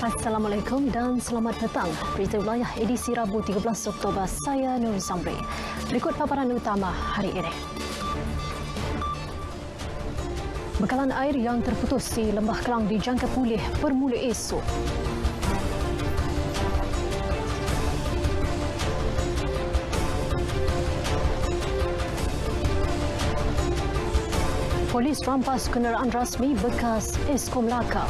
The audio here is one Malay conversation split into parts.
Assalamualaikum dan selamat petang. Berita wilayah edisi Rabu 13 Oktober, saya Nur Zamri. Berikut paparan utama hari ini. Bekalan air yang terputus di Lembah Kelang dijangka pulih bermula esok. Polis rampas kenderaan rasmi bekas Eskom Melaka.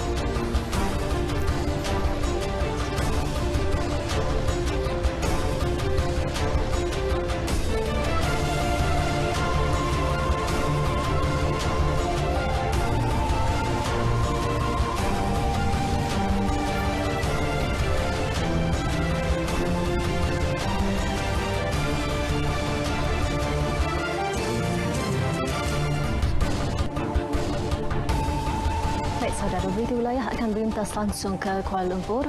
Saudara, berita wilayah akan berlintas langsung ke Kuala Lumpur,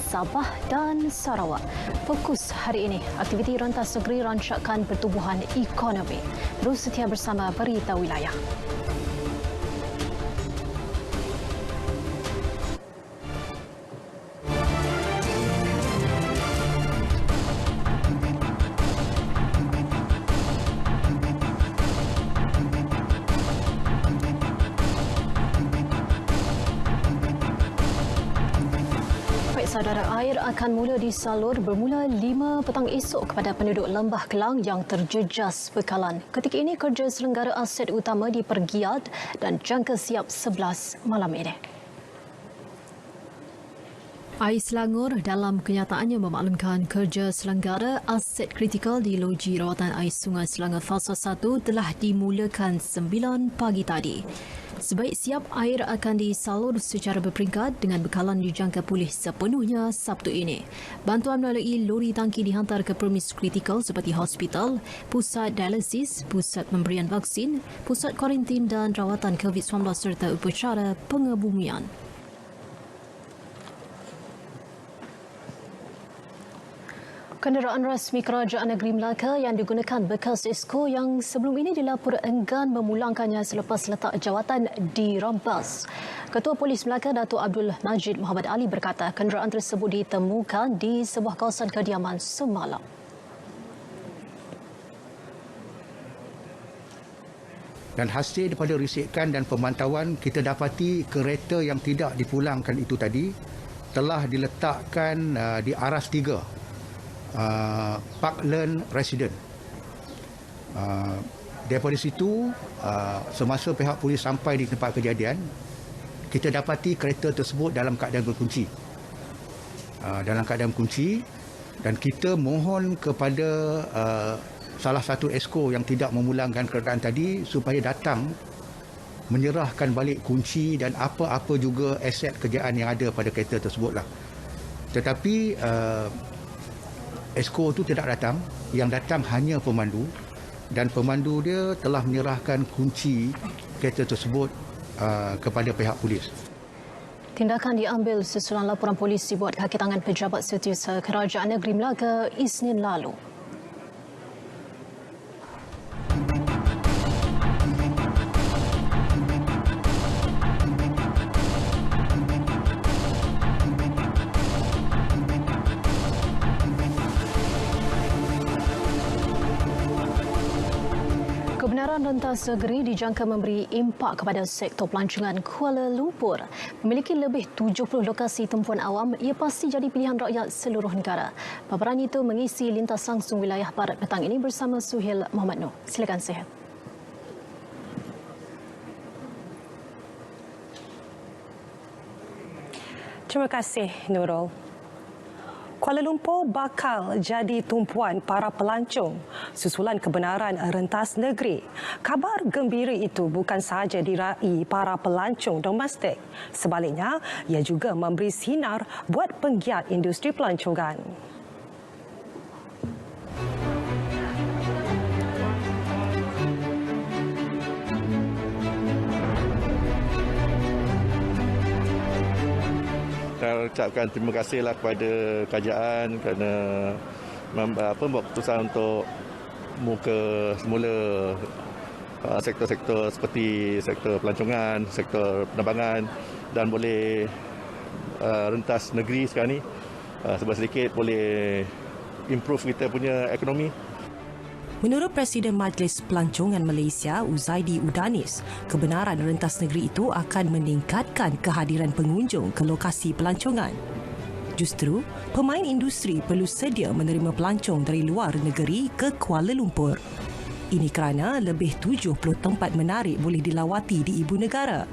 Sabah dan Sarawak. Fokus hari ini, aktiviti rentas negeri rancakan pertumbuhan ekonomi. Terus setia bersama Berita Wilayah. Saudara, air akan mula disalur bermula 5 petang esok kepada penduduk Lembah Kelang yang terjejas bekalan. Ketika ini, kerja selenggara aset utama dipergiat dan jangka siap 11 malam ini. Air Selangor dalam kenyataannya memaklumkan kerja selenggara aset kritikal di loji rawatan air Sungai Selangor Fasa 1 telah dimulakan 9 pagi tadi. Sebaik siap, air akan disalur secara berperingkat dengan bekalan dijangka pulih sepenuhnya Sabtu ini. Bantuan melalui lori tangki dihantar ke premis kritikal seperti hospital, pusat dialisis, pusat pemberian vaksin, pusat kuarantin dan rawatan COVID-19 serta upacara pengebumian. Kenderaan rasmi Kerajaan Negeri Melaka yang digunakan bekas Esko yang sebelum ini dilaporkan enggan memulangkannya selepas letak jawatan dirampas. Ketua Polis Melaka Datuk Abdul Majid Muhammad Ali berkata kenderaan tersebut ditemukan di sebuah kawasan kediaman semalam. Dan hasil daripada risikan dan pemantauan, kita dapati kereta yang tidak dipulangkan itu tadi telah diletakkan di Aras 3. Parkland Resident. Daripada situ, semasa pihak polis sampai di tempat kejadian, kita dapati kereta tersebut dalam keadaan berkunci. Dan kita mohon kepada salah satu esko yang tidak memulangkan kenderaan tadi supaya datang menyerahkan balik kunci dan apa-apa juga aset kerjaan yang ada pada kereta tersebutlah. Tetapi Esko itu tidak datang, yang datang hanya pemandu dan pemandu dia telah menyerahkan kunci kereta tersebut kepada pihak polis. Tindakan diambil susulan laporan polis dibuat kaki tangan Pejabat Setiausaha Kerajaan Negeri Melaka Isnin lalu. Kebenaran rentas negeri dijangka memberi impak kepada sektor pelancongan Kuala Lumpur. Memiliki lebih 70 lokasi tumpuan awam, ia pasti jadi pilihan rakyat seluruh negara. Paparan itu mengisi lintas langsung wilayah barat petang ini bersama Suhail Muhammad Noor. Silakan Suhail. Terima kasih, Nurul. Kuala Lumpur bakal jadi tumpuan para pelancong susulan kebenaran rentas negeri. Kabar gembira itu bukan sahaja diraih para pelancong domestik. Sebaliknya, ia juga memberi sinar buat penggiat industri pelancongan. Saya ucapkan terima kasihlah kepada kerajaan kerana membuat keputusan untuk muka semula sektor-sektor seperti sektor pelancongan, sektor penerbangan dan boleh rentas negeri sekarang ni. Sebab sedikit boleh improve kita punya ekonomi. Menurut Presiden Majlis Pelancongan Malaysia, Uzaidi Udanis, kebenaran rentas negeri itu akan meningkatkan kehadiran pengunjung ke lokasi pelancongan. Justru, pemain industri perlu sedia menerima pelancong dari luar negeri ke Kuala Lumpur. Ini kerana lebih 70 tempat menarik boleh dilawati di ibu negara.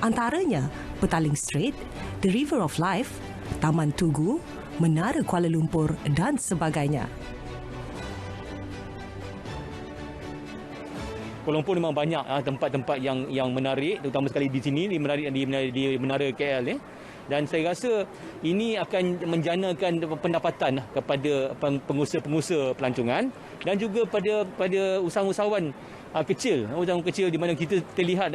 Antaranya Petaling Strait, The River of Life, Taman Tugu, Menara Kuala Lumpur dan sebagainya. Kuala Lumpur memang banyak tempat-tempat yang menarik, terutama sekali di sini di Menara KL. Dan saya rasa ini akan menjanakan pendapatan kepada pengusaha-pengusaha pelancongan dan juga pada usahawan kecil di mana kita terlihat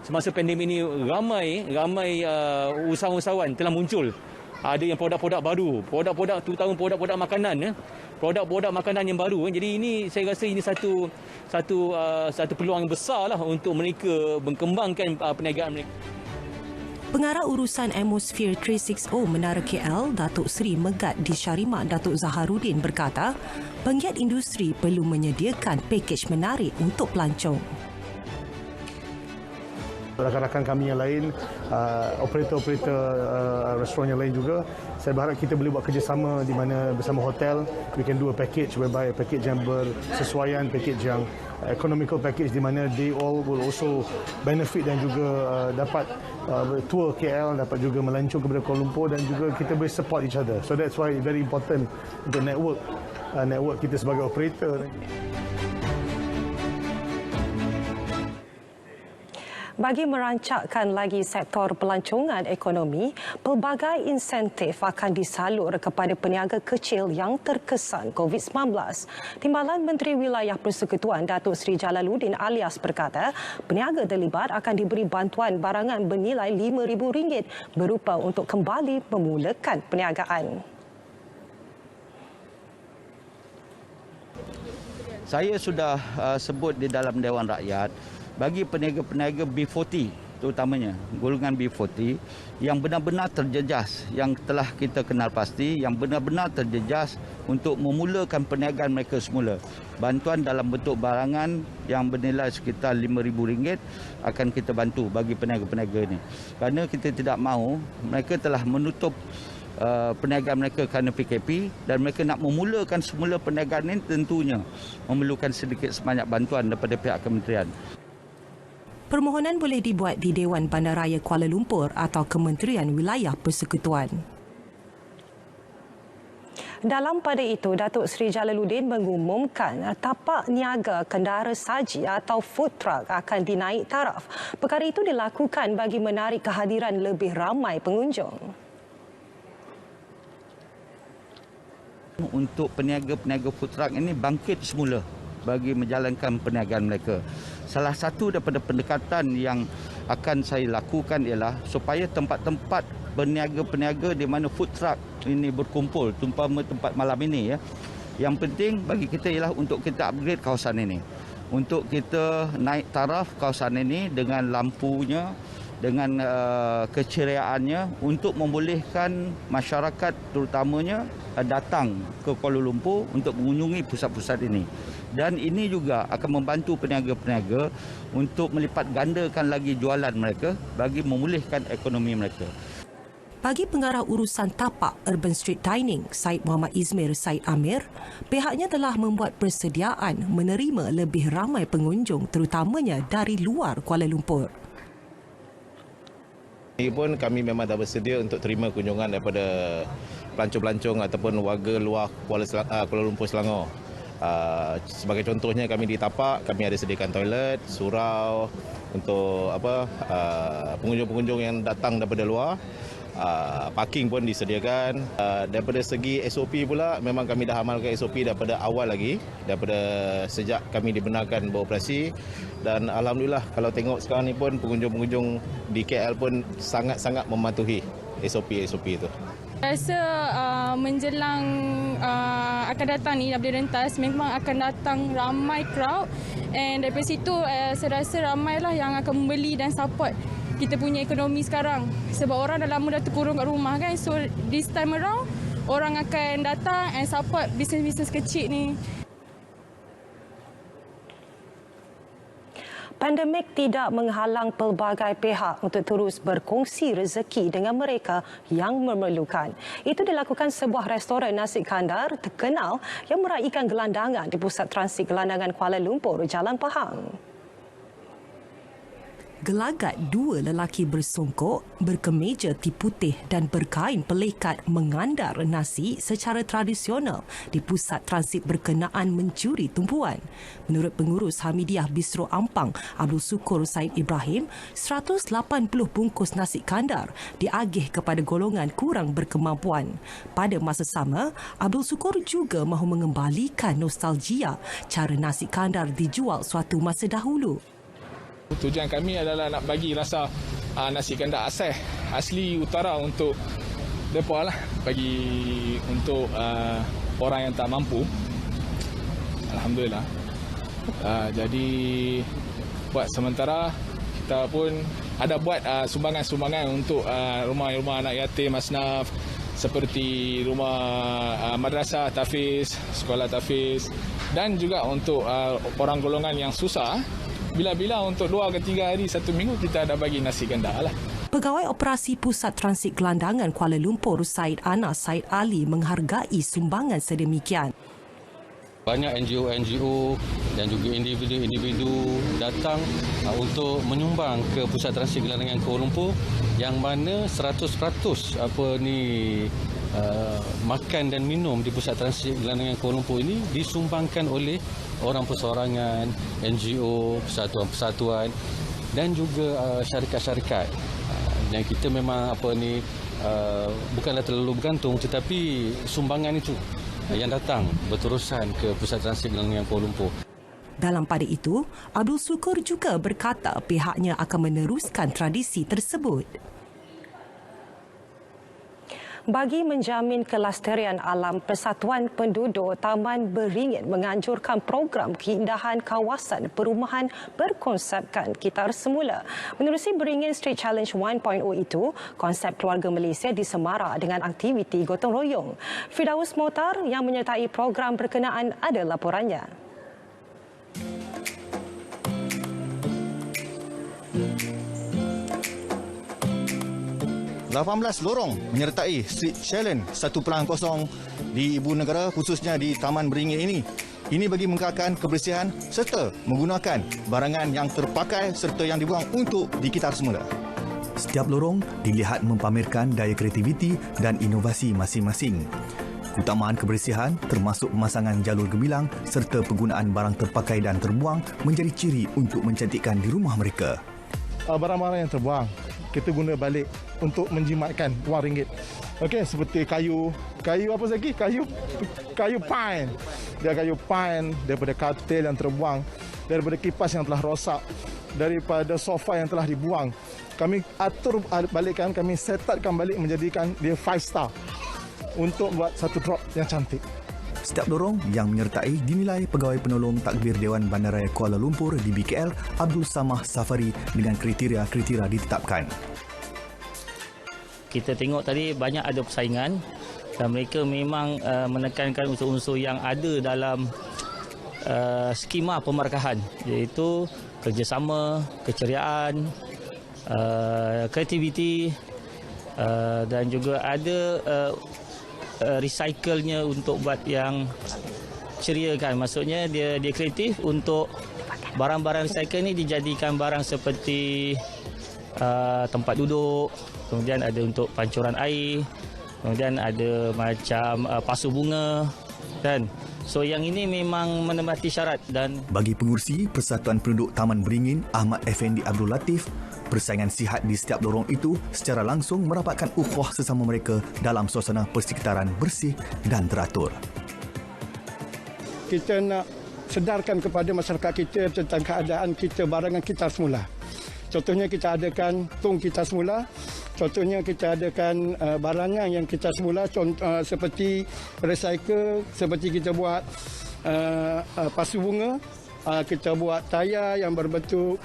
semasa pandemik ini ramai usahawan telah muncul. Ada yang produk-produk baru, terutama produk-produk makanan, produk-produk makanan yang baru. Jadi ini saya rasa ini satu peluang yang besarlah untuk mereka mengembangkan perniagaan mereka. Pengarah urusan Atmosphere 360 Menara KL, Datuk Seri Megat di Syarimat Datuk Zaharuddin berkata, penggiat industri perlu menyediakan pakej menarik untuk pelancong. Rakan-rakan kami yang lain, operator-operator restoran yang lain juga, saya berharap kita boleh buat kerjasama di mana bersama hotel, we can do a package whereby package yang bersesuaian, package yang economical package di mana they all will also benefit dan juga dapat tour KL, dapat juga melancong kepada Kuala Lumpur dan juga kita boleh support each other. So that's why very important untuk network kita sebagai operator. Bagi merancakkan lagi sektor pelancongan ekonomi, pelbagai insentif akan disalur kepada peniaga kecil yang terkesan COVID-19. Timbalan Menteri Wilayah Persekutuan Datuk Seri Jalaluddin Alias berkata, peniaga terlibat akan diberi bantuan barangan bernilai RM5,000 berupa untuk kembali memulakan perniagaan. Saya sudah sebut di dalam Dewan Rakyat, bagi peniaga-peniaga B40 terutamanya, golongan B40 yang benar-benar terjejas, yang telah kita kenal pasti, yang benar-benar terjejas untuk memulakan perniagaan mereka semula. Bantuan dalam bentuk barangan yang bernilai sekitar RM5,000 akan kita bantu bagi peniaga-peniaga ini. Kerana kita tidak mahu mereka telah menutup perniagaan mereka kerana PKP dan mereka nak memulakan semula perniagaan ini tentunya memerlukan sedikit sebanyak bantuan daripada pihak kementerian. Permohonan boleh dibuat di Dewan Bandaraya Kuala Lumpur atau Kementerian Wilayah Persekutuan. Dalam pada itu, Datuk Seri Jalaluddin mengumumkan tapak niaga kendara saji atau food truck akan dinaik taraf. Perkara itu dilakukan bagi menarik kehadiran lebih ramai pengunjung. Untuk peniaga-peniaga food truck ini bangkit semula bagi menjalankan perniagaan mereka. Salah satu daripada pendekatan yang akan saya lakukan ialah supaya tempat-tempat berniaga-peniaga di mana food truck ini berkumpul, terutamanya tempat malam ini, yang penting bagi kita ialah untuk kita upgrade kawasan ini. Untuk kita naik taraf kawasan ini dengan lampunya, dengan keceriaannya untuk membolehkan masyarakat terutamanya datang ke Kuala Lumpur untuk mengunjungi pusat-pusat ini. Dan ini juga akan membantu peniaga-peniaga untuk melipat gandakan lagi jualan mereka bagi memulihkan ekonomi mereka. Bagi pengarah urusan tapak Urban Street Dining, Syed Muhammad Izmir Syed Amir, pihaknya telah membuat persediaan menerima lebih ramai pengunjung terutamanya dari luar Kuala Lumpur. Ini pun kami memang dah bersedia untuk terima kunjungan daripada pelancong-pelancong ataupun warga luar Kuala Lumpur Selangor. Sebagai contohnya kami di tapak, kami ada sediakan toilet, surau untuk pengunjung-pengunjung yang datang daripada luar. Parking pun disediakan. Daripada segi SOP pula, memang kami dah amalkan SOP daripada awal lagi, daripada sejak kami dibenarkan beroperasi. Dan Alhamdulillah, kalau tengok sekarang ni pun pengunjung-pengunjung di KL pun sangat-sangat mematuhi SOP itu. Rasa menjelang akan datang ni WD Rentas memang akan datang ramai crowd, and daripada situ saya rasa ramailah yang akan membeli dan support kita punya ekonomi sekarang. Sebab orang dah lama dah terkurung kat rumah kan. So this time around, orang akan datang and support bisnes-bisnes kecil ni. Pandemik tidak menghalang pelbagai pihak untuk terus berkongsi rezeki dengan mereka yang memerlukan. Itu dilakukan sebuah restoran nasi kandar terkenal yang meraihkan gelandangan di Pusat Transit Gelandangan Kuala Lumpur, Jalan Pahang. Gelagat dua lelaki bersongkok, berkemeja tip putih dan berkain pelekat mengandar nasi secara tradisional di pusat transit berkenaan mencuri tumpuan. Menurut pengurus Hamidiah Bistro Ampang, Abdul Sukur Said Ibrahim, 180 bungkus nasi kandar diagih kepada golongan kurang berkemampuan. Pada masa sama, Abdul Sukur juga mahu mengembalikan nostalgia cara nasi kandar dijual suatu masa dahulu. Tujuan kami adalah nak bagi rasa nasi kandar asli utara untuk mereka lah, bagi untuk orang yang tak mampu. Alhamdulillah. Jadi buat sementara kita pun ada buat sumbangan-sumbangan untuk rumah-rumah anak yatim asnaf seperti rumah madrasah tahfiz, sekolah tahfiz dan juga untuk orang golongan yang susah. Bila-bila untuk 2 ke 3 hari 1 minggu kita ada bagi nasi kandar lah. Pegawai Operasi Pusat Transit Gelandangan Kuala Lumpur, Said Anas Said Ali menghargai sumbangan sedemikian. Banyak NGO dan juga individu-individu datang untuk menyumbang ke Pusat Transit Gelandangan Kuala Lumpur yang mana 100% makan dan minum di Pusat Transit Gelandangan Kuala Lumpur ini disumbangkan oleh orang perseorangan, NGO, persatuan-persatuan dan juga syarikat-syarikat. Dan kita memang bukanlah terlalu bergantung, tetapi sumbangan itu yang datang berterusan ke Pusat Transit Gelandangan Kuala Lumpur. Dalam pada itu, Abdul Sukur juga berkata pihaknya akan meneruskan tradisi tersebut. Bagi menjamin kelestarian alam, Persatuan Penduduk Taman Beringin menganjurkan program keindahan kawasan perumahan berkonsepkan kitar semula. Menerusi Beringin Street Challenge 1.0 itu, konsep keluarga Malaysia disemara dengan aktiviti gotong royong. Firdaus Motar yang menyertai program berkenaan ada laporannya. 18 lorong menyertai Street Challenge 1.0 di Ibu Negara, khususnya di Taman Beringin ini. Ini bagi mengekalkan kebersihan serta menggunakan barangan yang terpakai serta yang dibuang untuk dikitar semula. Setiap lorong dilihat mempamerkan daya kreativiti dan inovasi masing-masing. Keutamaan kebersihan termasuk pemasangan jalur gemilang serta penggunaan barang terpakai dan terbuang menjadi ciri untuk mencantikkan di rumah mereka. Barang-barang yang terbuang kita guna balik untuk menjimatkan RM1. Okey, seperti kayu apa lagi? Kayu pine. Dia kayu pine daripada katil yang terbuang, daripada kipas yang telah rosak, daripada sofa yang telah dibuang. Kami atur balikkan, kami setatkan balik menjadikan dia 5 star untuk buat satu drop yang cantik. Setiap lorong yang menyertai dinilai Pegawai Penolong Takbir Dewan Bandaraya Kuala Lumpur di BKL, Abdul Samah Safari dengan kriteria-kriteria ditetapkan. Kita tengok tadi banyak ada persaingan dan mereka memang menekankan unsur-unsur yang ada dalam skema pemarkahan, iaitu kerjasama, keceriaan, kreativiti dan juga ada recycle-nya untuk buat yang ceria kan. Maksudnya dia kreatif untuk barang-barang recycle ni dijadikan barang seperti tempat duduk, kemudian ada untuk pancuran air, kemudian ada macam pasu bunga dan so yang ini memang menepati syarat. Dan bagi pengurusi Persatuan Penduduk Taman Beringin Ahmad Effendi Abdul Latif, persaingan sihat di setiap lorong itu secara langsung merapatkan ukhuwah sesama mereka dalam suasana persekitaran bersih dan teratur. Kita nak sedarkan kepada masyarakat kita tentang keadaan kita barangan kitar semula. Contohnya kita adakan tong kitar semula. Contohnya kita adakan barangan yang kitar semula, seperti recycle, seperti kita buat pasu bunga, kita buat tayar yang berbentuk,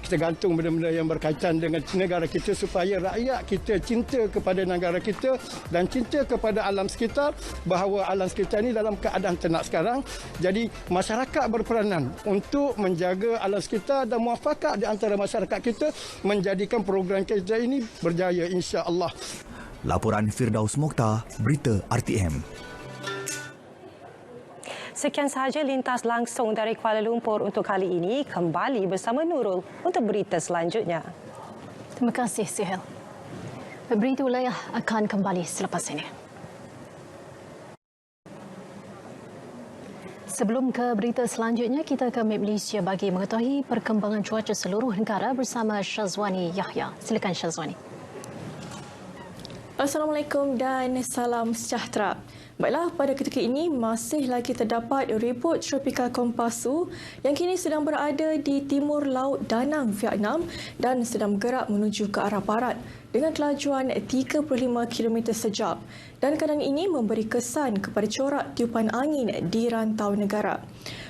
kita gantung benda-benda yang berkaitan dengan negara kita supaya rakyat kita cinta kepada negara kita dan cinta kepada alam sekitar, bahawa alam sekitar ini dalam keadaan ternak sekarang. Jadi masyarakat berperanan untuk menjaga alam sekitar dan muafakat di antara masyarakat kita menjadikan program kita ini berjaya, insya-Allah. Laporan Firdaus Mokhtar, Berita RTM. Sekian sahaja lintas langsung dari Kuala Lumpur untuk kali ini. Kembali bersama Nurul untuk berita selanjutnya. Terima kasih, Sihel. Berita wilayah akan kembali selepas ini. Sebelum ke berita selanjutnya, kita ke Map Malaysia bagi mengetahui perkembangan cuaca seluruh negara bersama Syazwani Yahya. Silakan Syazwani. Assalamualaikum dan salam sejahtera. Baiklah, pada ketika ini masih lagi terdapat ribut tropika Kompasu yang kini sedang berada di timur laut Danang, Vietnam dan sedang bergerak menuju ke arah barat dengan kelajuan 35 km sejam. Dan keadaan ini memberi kesan kepada corak tiupan angin di rantau negara.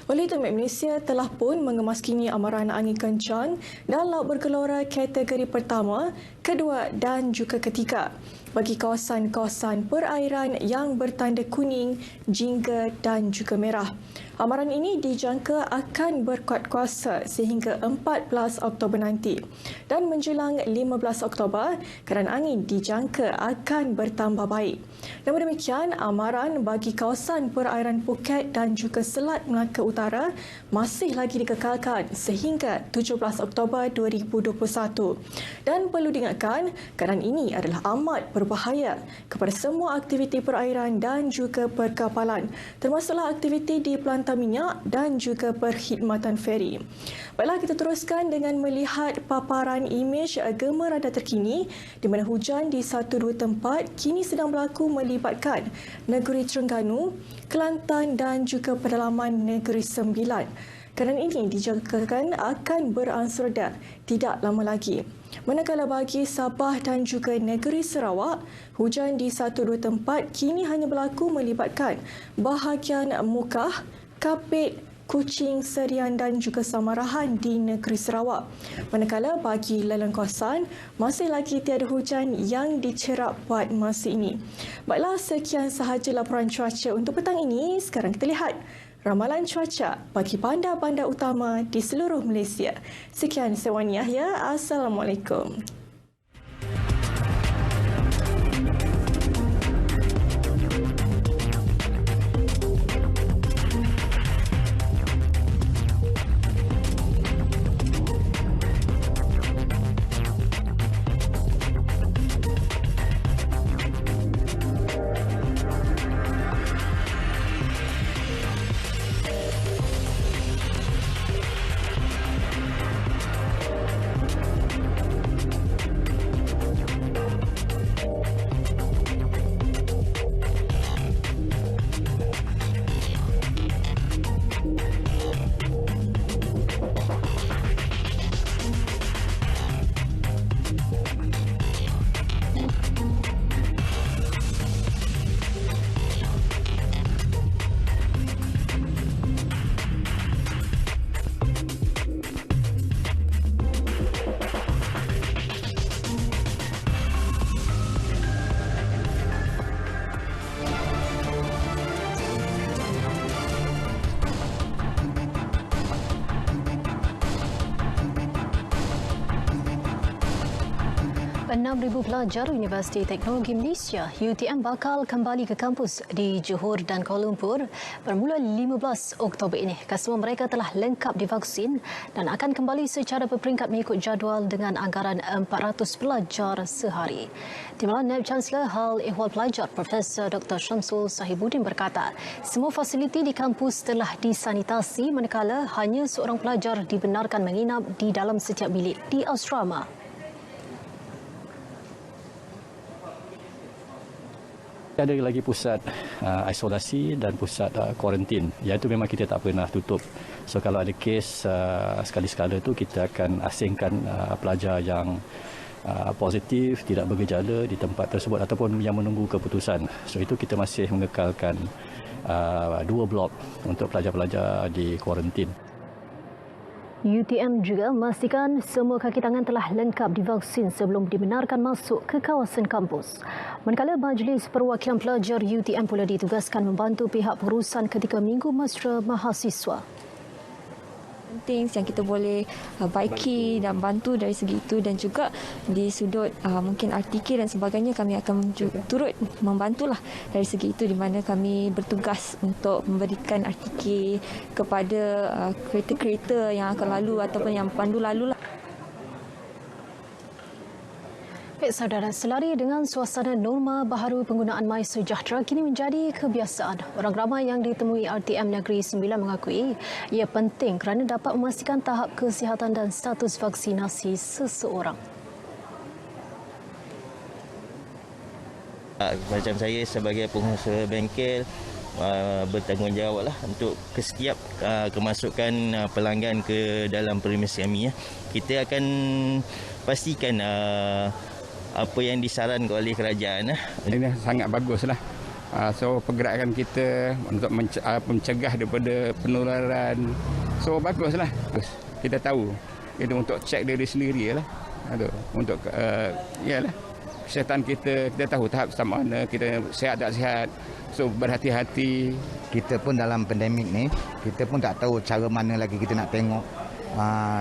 Oleh itu, Met Malaysia telah pun mengemaskini amaran angin kencang dan laut bergelora kategori pertama, kedua dan juga ketiga bagi kawasan-kawasan perairan yang bertanda kuning, jingga dan juga merah. Amaran ini dijangka akan berkuat kuasa sehingga 14 Oktober nanti. Dan menjelang 15 Oktober, keadaan angin dijangka akan bertambah baik. Namun demikian, amaran bagi kawasan perairan Phuket dan juga Selat Melaka Utara masih lagi dikekalkan sehingga 17 Oktober 2021. Dan perlu diingatkan, keadaan ini adalah amat berbahaya kepada semua aktiviti perairan dan juga perkapalan, termasuklah aktiviti di pelantar minyak dan juga perkhidmatan feri. Baiklah, kita teruskan dengan melihat paparan imej gema radar terkini di mana hujan di 1-2 tempat kini sedang berlaku melibatkan negeri Terengganu, Kelantan dan juga pedalaman negeri Sembilan. Keadaan ini dijangkakan akan beransur reda tidak lama lagi. Manakala bagi Sabah dan juga negeri Sarawak, hujan di 1-2 tempat kini hanya berlaku melibatkan bahagian Mukah, Kapit, Kuching, Serian dan juga Samarahan di negeri Sarawak. Manakala bagi lalan kawasan, masih lagi tiada hujan yang dicerap pada masa ini. Baiklah, sekian sahaja laporan cuaca untuk petang ini. Sekarang kita lihat ramalan cuaca bagi bandar-bandar utama di seluruh Malaysia. Sekian, saya Wani Yahya. Assalamualaikum. Ribu pelajar Universiti Teknologi Malaysia UTM bakal kembali ke kampus di Johor dan Kuala Lumpur bermula 15 Oktober ini. Kesemua mereka telah lengkap divaksin dan akan kembali secara berperingkat mengikut jadual dengan anggaran 400 pelajar sehari. Timbalan Naib Chancellor Hal Ehwal Pelajar Profesor Dr. Syamsul Sahibuddin berkata, semua fasiliti di kampus telah disanitasi manakala hanya seorang pelajar dibenarkan menginap di dalam setiap bilik di asrama. Ada lagi pusat isolasi dan pusat kuarantin. Yang itu memang kita tak pernah tutup. So kalau ada kes sekali-sekala itu kita akan asingkan pelajar yang positif, tidak bergejala di tempat tersebut ataupun yang menunggu keputusan. So itu kita masih mengekalkan 2 blok untuk pelajar-pelajar di kuarantin. UTM juga memastikan semua kaki tangan telah lengkap divaksin sebelum dibenarkan masuk ke kawasan kampus. Manakala Majlis Perwakilan Pelajar UTM pula ditugaskan membantu pihak pengurusan ketika Minggu Mesra Mahasiswa. Penting yang kita boleh baiki dan bantu dari segi itu, dan juga di sudut mungkin RTK dan sebagainya kami akan turut membantulah dari segi itu, di mana kami bertugas untuk memberikan RTK kepada kereta-kereta yang akan lalu ataupun yang pandu lalu lah. Baik saudara, selari dengan suasana norma baharu penggunaan MySejahtera kini menjadi kebiasaan. Orang ramai yang ditemui RTM Negeri Sembilan mengakui ia penting kerana dapat memastikan tahap kesihatan dan status vaksinasi seseorang. Macam saya sebagai pengusaha bengkel, bertanggungjawablah untuk setiap kemasukan pelanggan ke dalam premis kami. Kita akan pastikan apa yang disarankan oleh kerajaan. Ini sangat baguslah. So pergerakan kita untuk mencegah daripada penularan. So baguslah. Kita tahu itu untuk cek diri sendiri lah. Untuk yalah kesihatan kita tahu tahap sama mana, kita sihat tak sihat. So berhati-hati. Kita pun dalam pandemik ni, kita pun tak tahu cara mana lagi kita nak tengok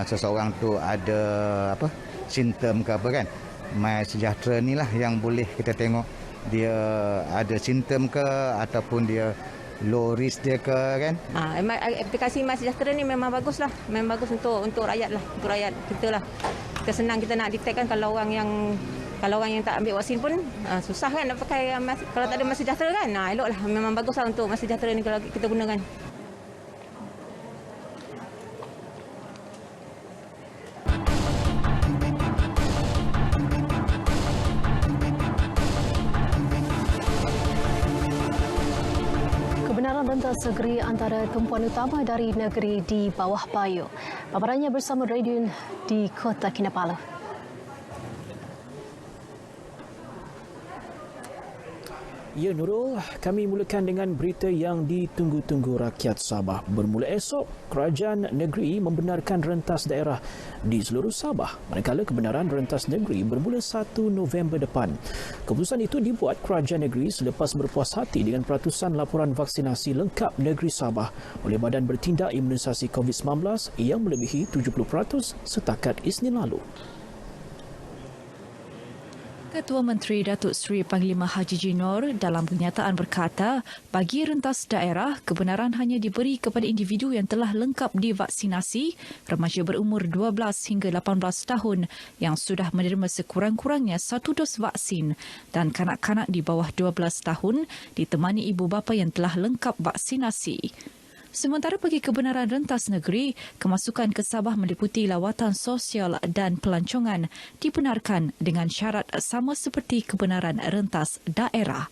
seseorang tu ada simptom ke apa kan. MySejahtera ni lah yang boleh kita tengok dia ada simptom ke ataupun dia low risk dia ke kan. Aplikasi MySejahtera ni memang bagus lah, memang bagus untuk rakyat lah, untuk rakyat kita lah. Kita senang kita nak detect kan, kalau orang yang tak ambil vaksin pun susah kan nak pakai kalau tak ada MySejahtera kan. Elok lah, memang bagus lah untuk MySejahtera ni kalau kita gunakan. Rentas negeri antara tumpuan utama dari negeri di bawah payu. Paparannya bersama Radiun di Kota Kinabalu. Ya Nurul, kami mulakan dengan berita yang ditunggu-tunggu rakyat Sabah. Bermula esok, kerajaan negeri membenarkan rentas daerah di seluruh Sabah. Manakala kebenaran rentas negeri bermula 1 November depan. Keputusan itu dibuat kerajaan negeri selepas berpuas hati dengan peratusan laporan vaksinasi lengkap negeri Sabah oleh Badan Bertindak Imunisasi COVID-19 yang melebihi 70% setakat Isnin lalu. Ketua Menteri Datuk Seri Panglima Haji Jinor dalam kenyataan berkata, bagi rentas daerah, kebenaran hanya diberi kepada individu yang telah lengkap divaksinasi, remaja berumur 12 hingga 18 tahun yang sudah menerima sekurang-kurangnya 1 dos vaksin dan kanak-kanak di bawah 12 tahun ditemani ibu bapa yang telah lengkap vaksinasi. Sementara bagi kebenaran rentas negeri, kemasukan ke Sabah meliputi lawatan sosial dan pelancongan dibenarkan dengan syarat sama seperti kebenaran rentas daerah.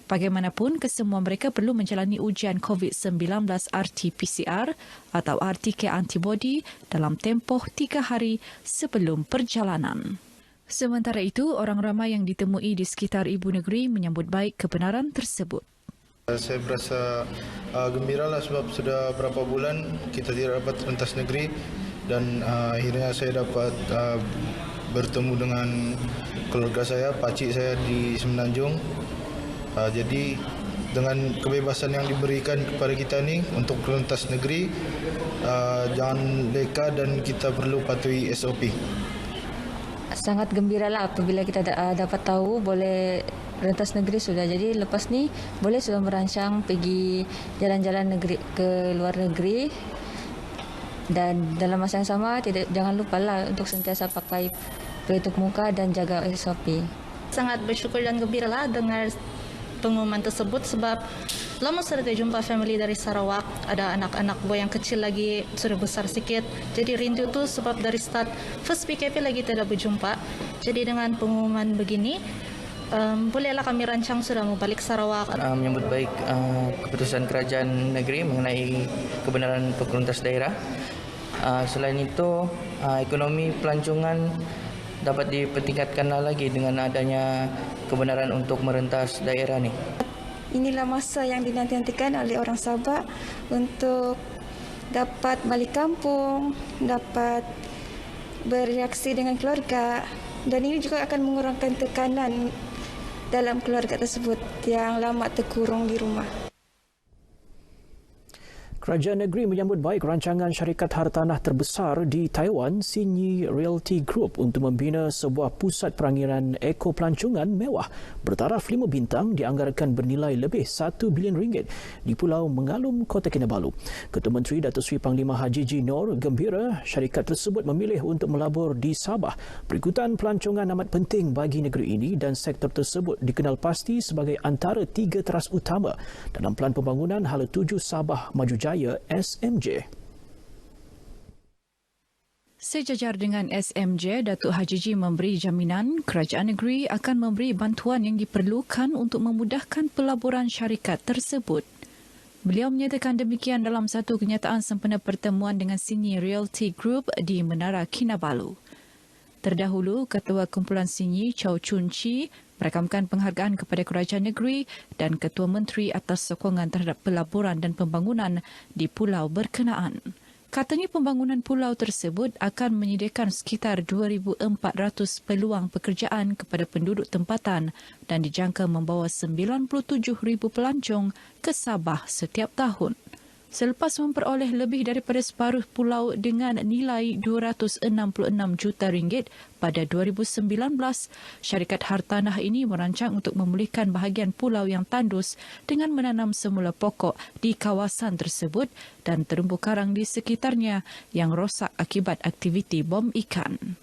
Bagaimanapun, kesemua mereka perlu menjalani ujian COVID-19 RT-PCR atau RTK antibody dalam tempoh 3 hari sebelum perjalanan. Sementara itu, orang ramai yang ditemui di sekitar ibu negeri menyambut baik kebenaran tersebut. Saya berasa gembira lah sebab sudah berapa bulan kita tidak dapat rentas negeri dan akhirnya saya dapat bertemu dengan keluarga saya, pakcik saya di Semenanjung. Jadi dengan kebebasan yang diberikan kepada kita ni untuk rentas negeri, jangan leka dan kita perlu patuhi SOP. Sangat gembira lah apabila kita dapat tahu boleh rentas negeri sudah. Jadi lepas ni boleh sudah merancang pergi jalan-jalan negeri ke luar negeri, dan dalam masa yang sama jangan lupalah untuk sentiasa pakai pelitup muka dan jaga SOP. Sangat bersyukur dan gembira lah dengar pengumuman tersebut sebab lama sudah tidak jumpa family dari Sarawak. Ada anak-anak buah yang kecil lagi sudah besar sikit. Jadi rindu tu sebab dari start first PKP lagi tidak berjumpa. Jadi dengan pengumuman begini, bolehlah kami rancang sudah mau balik Sarawak. Menyambut baik keputusan kerajaan negeri mengenai kebenaran rentas daerah. Selain itu, ekonomi pelancongan dapat dipertingkatkan lagi dengan adanya kebenaran untuk merentas daerah ni. inilah masa yang dinanti-nantikan oleh orang Sabah untuk dapat balik kampung, dapat bereaksi dengan keluarga, dan ini juga akan mengurangkan tekanan dalam keluarga tersebut yang lama terkurung di rumah. Kerajaan negeri menyambut baik rancangan syarikat hartanah terbesar di Taiwan, Xinyi Realty Group, untuk membina sebuah pusat perangiran ekopelancongan mewah bertaraf 5 bintang dianggarkan bernilai lebih 1 bilion ringgit di Pulau Mengalum, Kota Kinabalu. Ketua Menteri Datuk Seri Panglima Haji G. Nor gembira syarikat tersebut memilih untuk melabur di Sabah. Perikutan pelancongan amat penting bagi negeri ini dan sektor tersebut dikenal pasti sebagai antara 3 teras utama dalam Pelan Pembangunan Hala 7 Sabah Maju Jaya SMJ. Sejajar dengan SMJ, Datuk Haji G memberi jaminan kerajaan negeri akan memberi bantuan yang diperlukan untuk memudahkan pelaburan syarikat tersebut. Beliau menyatakan demikian dalam satu kenyataan sempena pertemuan dengan Xinyi Realty Group di Menara Kinabalu. Terdahulu, Ketua Kumpulan Xinyi Chow Chun Chi merakamkan penghargaan kepada kerajaan negeri dan Ketua Menteri atas sokongan terhadap pelaburan dan pembangunan di pulau berkenaan. Katanya pembangunan pulau tersebut akan menyediakan sekitar 2,400 peluang pekerjaan kepada penduduk tempatan dan dijangka membawa 97,000 pelancong ke Sabah setiap tahun. Selepas memperoleh lebih daripada separuh pulau dengan nilai 266 juta ringgit pada 2019, syarikat hartanah ini merancang untuk memulihkan bahagian pulau yang tandus dengan menanam semula pokok di kawasan tersebut dan terumbu karang di sekitarnya yang rosak akibat aktiviti bom ikan.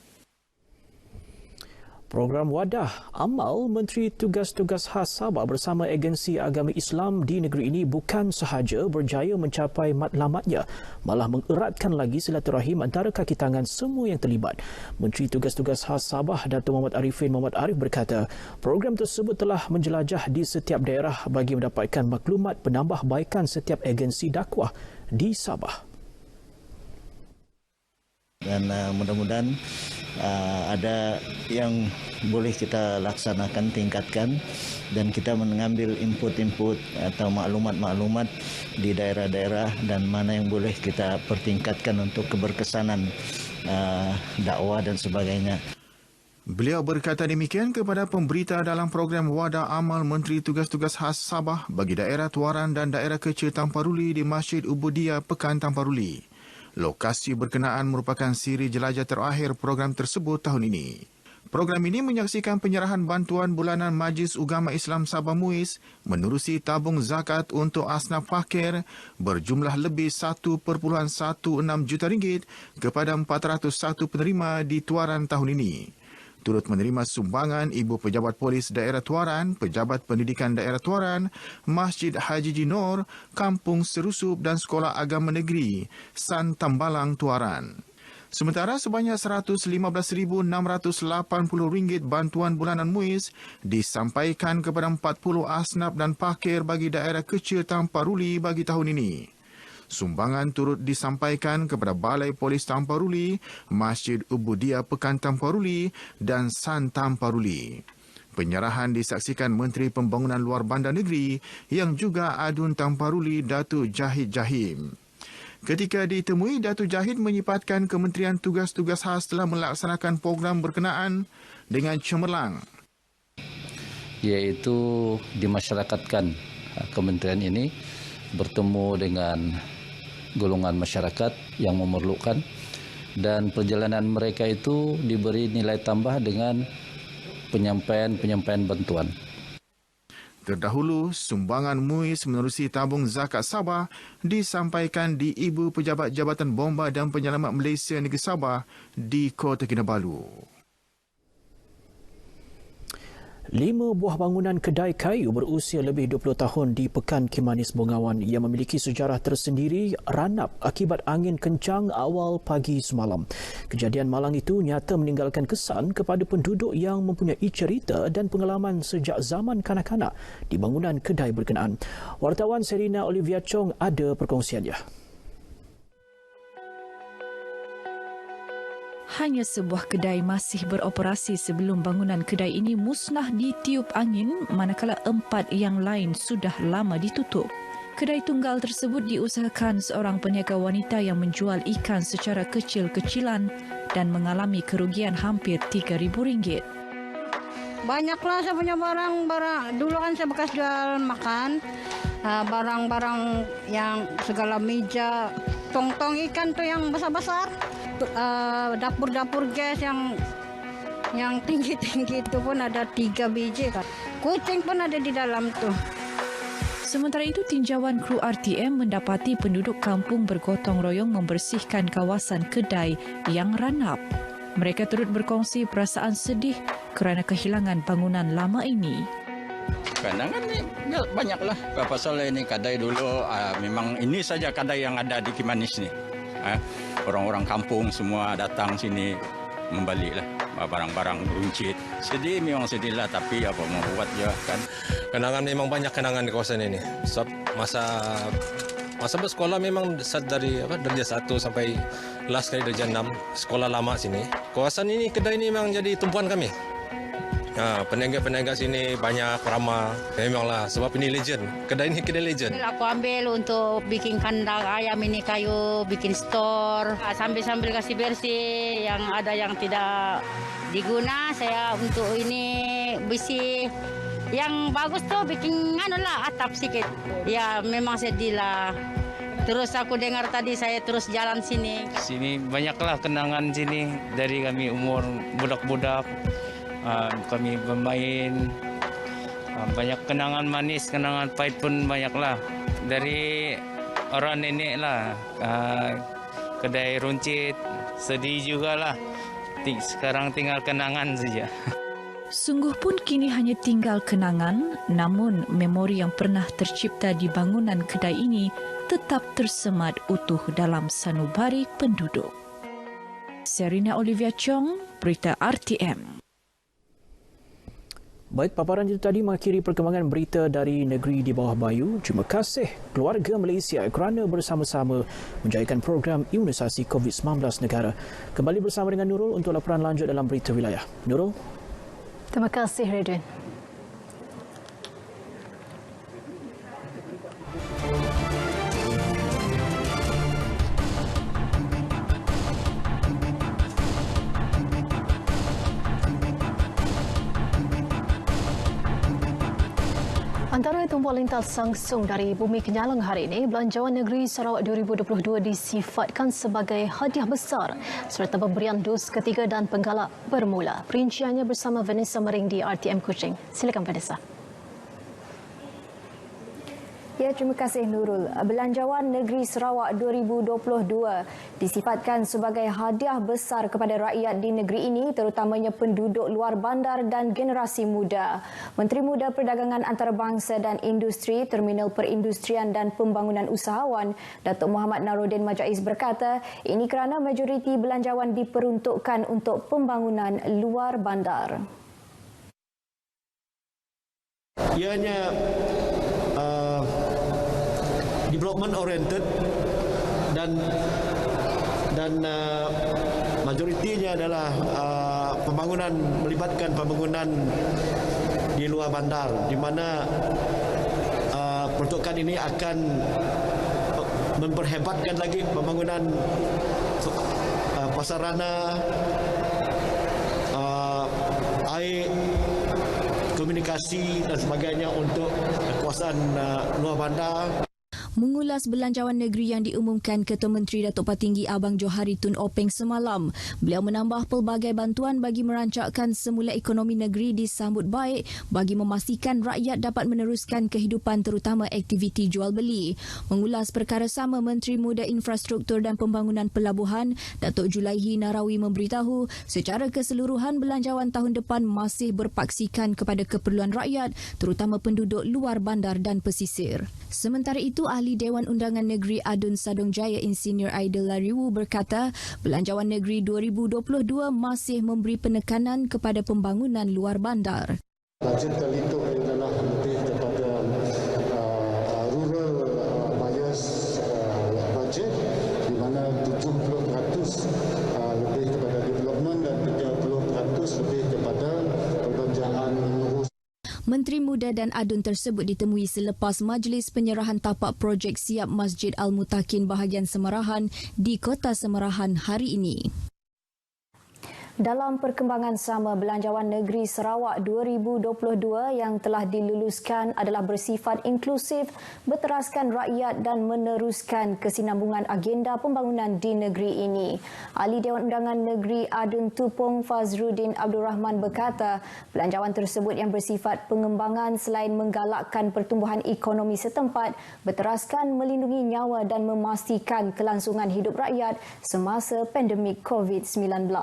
Program Wadah Amal Menteri Tugas-Tugas Khas Sabah bersama Agensi Agama Islam di negeri ini bukan sahaja berjaya mencapai matlamatnya, malah mengeratkan lagi silaturahim antara kaki tangan semua yang terlibat. Menteri Tugas-Tugas Khas Sabah Datuk Muhammad Arifin Muhammad Arif berkata, program tersebut telah menjelajah di setiap daerah bagi mendapatkan maklumat penambahbaikan setiap agensi dakwah di Sabah. Dan mudah-mudahan ada yang boleh kita laksanakan, tingkatkan, dan kita mengambil input-input atau maklumat-maklumat di daerah-daerah dan mana yang boleh kita pertingkatkan untuk keberkesanan dakwah dan sebagainya. Beliau berkata demikian kepada pemberita dalam program Wadah Amal Menteri Tugas-Tugas Khas Sabah bagi daerah Tuaran dan daerah kecil Tamparuli di Masjid Ubudiyah Pekan Tamparuli. Lokasi berkenaan merupakan siri jelajah terakhir program tersebut tahun ini. Program ini menyaksikan penyerahan bantuan bulanan Majlis Ugama Islam Sabah MUIS menerusi tabung zakat untuk asnaf fakir berjumlah lebih 1.16 juta ringgit kepada 401 penerima di Tuaran tahun ini. Turut menerima sumbangan Ibu Pejabat Polis Daerah Tuaran, Pejabat Pendidikan Daerah Tuaran, Masjid Haji G. Nor, Kampung Serusup dan Sekolah Agama Negeri San Tambalang Tuaran. Sementara sebanyak RM115,680 bantuan bulanan MUIS disampaikan kepada 40 asnaf dan fakir bagi daerah kecil Tamparuli bagi tahun ini. Sumbangan turut disampaikan kepada Balai Polis Tamparuli, Masjid Ubudiyah Pekan Tamparuli dan San Tamparuli. Penyerahan disaksikan Menteri Pembangunan Luar Bandar Negeri yang juga Adun Tamparuli, Datuk Jahid Jahim. Ketika ditemui, Datuk Jahid menyifatkan Kementerian Tugas-Tugas Khas telah melaksanakan program berkenaan dengan cemerlang. Iaitu dimasyarakatkan kementerian ini bertemu dengan golongan masyarakat yang memerlukan dan perjalanan mereka itu diberi nilai tambah dengan penyampaian bantuan. Terdahulu, sumbangan MUIS menerusi tabung zakat Sabah disampaikan di Ibu Pejabat Jabatan Bomba dan Penyelamat Malaysia Negeri Sabah di Kota Kinabalu. 5 buah bangunan kedai kayu berusia lebih 20 tahun di Pekan Kimanis Bengawan yang memiliki sejarah tersendiri ranap akibat angin kencang awal pagi semalam. Kejadian malang itu nyata meninggalkan kesan kepada penduduk yang mempunyai cerita dan pengalaman sejak zaman kanak-kanak di bangunan kedai berkenaan. Wartawan Serina Olivia Chong ada perkongsiannya. Hanya sebuah kedai masih beroperasi sebelum bangunan kedai ini musnah ditiup angin, manakala 4 yang lain sudah lama ditutup. Kedai tunggal tersebut diusahakan seorang peniaga wanita yang menjual ikan secara kecil-kecilan dan mengalami kerugian hampir RM3,000. Banyaklah saya punya barang-barang. Dulu kan saya bekas jual makan. Barang-barang yang segala meja, tong-tong ikan tuh yang besar-besar. Dapur-dapur gas yang tinggi-tinggi itu pun ada 3 biji kan. Kucing pun ada di dalam tuh. Sementara itu, tinjauan kru RTM mendapati penduduk kampung bergotong royong membersihkan kawasan kedai yang ranap. Mereka turut berkongsi perasaan sedih kerana kehilangan bangunan lama ini. Kenangan ni banyaklah. Pasal ini kedai dulu, memang ini saja kedai yang ada di Kimanis ni. Orang-orang kampung semua datang sini membaliklah barang-barang runcit. Sedih, memang sedih lah, tapi apa mau buat je kan. Kenangan memang banyak kenangan di kawasan ini. Sebab masa bersekolah memang dari darjah 1 sampai last kali darjah 6 sekolah lama sini. Kawasan ini, kedai ini memang jadi tumpuan kami. Peniaga-peniaga sini banyak, ramah. Memanglah sebab ini legend. Kedai ini kedai legend. Aku ambil untuk bikin kandang ayam ini kayu, bikin store. Sambil-sambil kasih bersih, yang ada yang tidak diguna saya untuk ini besi. Yang bagus tuh bikin atap sikit. Ya memang sedih lah. Terus aku dengar tadi saya terus jalan sini. Sini banyaklah kenangan sini dari kami umur budak-budak. Kami bermain, banyak kenangan manis, kenangan pahit pun banyaklah. Dari orang nenek lah, kedai runcit, sedih jugalah. Sekarang tinggal kenangan saja. Sungguh pun kini hanya tinggal kenangan, namun memori yang pernah tercipta di bangunan kedai ini tetap tersemat utuh dalam sanubari penduduk. Serina Olivia Chong, Berita RTM. Baik, paparan itu tadi mengakhiri perkembangan berita dari negeri di bawah bayu. Terima kasih keluarga Malaysia kerana bersama-sama menjayakan program imunisasi COVID-19 negara. Kembali bersama dengan Nurul untuk laporan lanjut dalam berita wilayah. Nurul. Terima kasih, Redwin. Antara tumpuan lintas langsung dari Bumi Kenyalang hari ini, Belanjawan Negeri Sarawak 2022 disifatkan sebagai hadiah besar serta pemberian dos ketiga dan penggalak bermula. Perinciannya bersama Vanessa Mering di RTM Kuching. Silakan Vanessa. Ya, terima kasih Nurul. Belanjawan Negeri Sarawak 2022 disifatkan sebagai hadiah besar kepada rakyat di negeri ini, terutamanya penduduk luar bandar dan generasi muda. Menteri Muda Perdagangan Antarabangsa dan Industri, Terminal Perindustrian dan Pembangunan Usahawan, Datuk Muhammad Naruddin Majais berkata, ini kerana majoriti belanjawan diperuntukkan untuk pembangunan luar bandar. Ianya development oriented dan majoritinya adalah melibatkan pembangunan di luar bandar, di mana peruntukan ini akan memperhebatkan lagi pembangunan prasarana air, komunikasi dan sebagainya untuk kawasan luar bandar. Mengulas belanjawan negeri yang diumumkan Ketua Menteri Datuk Patinggi Abang Johari Tun Openg semalam, beliau menambah pelbagai bantuan bagi merancangkan semula ekonomi negeri disambut baik bagi memastikan rakyat dapat meneruskan kehidupan terutama aktiviti jual beli. Mengulas perkara sama, Menteri Muda Infrastruktur dan Pembangunan Pelabuhan Datuk Julaihi Narawi memberitahu secara keseluruhan belanjawan tahun depan masih berpaksikan kepada keperluan rakyat terutama penduduk luar bandar dan pesisir. Sementara itu, Ahli Dewan Undangan Negeri Adun Sadong Jaya Insinyur Aidil Lariwu berkata Belanjawan Negeri 2022 masih memberi penekanan kepada pembangunan luar bandar. Bajet terhitung adalah lebih kepada rural buyers budget, di mana 70% lebih kepada development Menteri Muda dan Adun tersebut ditemui selepas majlis penyerahan tapak projek siap Masjid Al-Mutakin bahagian Semerahan di Kota Semerahan hari ini. Dalam perkembangan sama, Belanjawan Negeri Sarawak 2022 yang telah diluluskan adalah bersifat inklusif, berteraskan rakyat dan meneruskan kesinambungan agenda pembangunan di negeri ini. Ahli Dewan Undangan Negeri Adun Tupong Fazruddin Abdul Rahman berkata, belanjawan tersebut yang bersifat pengembangan selain menggalakkan pertumbuhan ekonomi setempat, berteraskan melindungi nyawa dan memastikan kelangsungan hidup rakyat semasa pandemik COVID-19.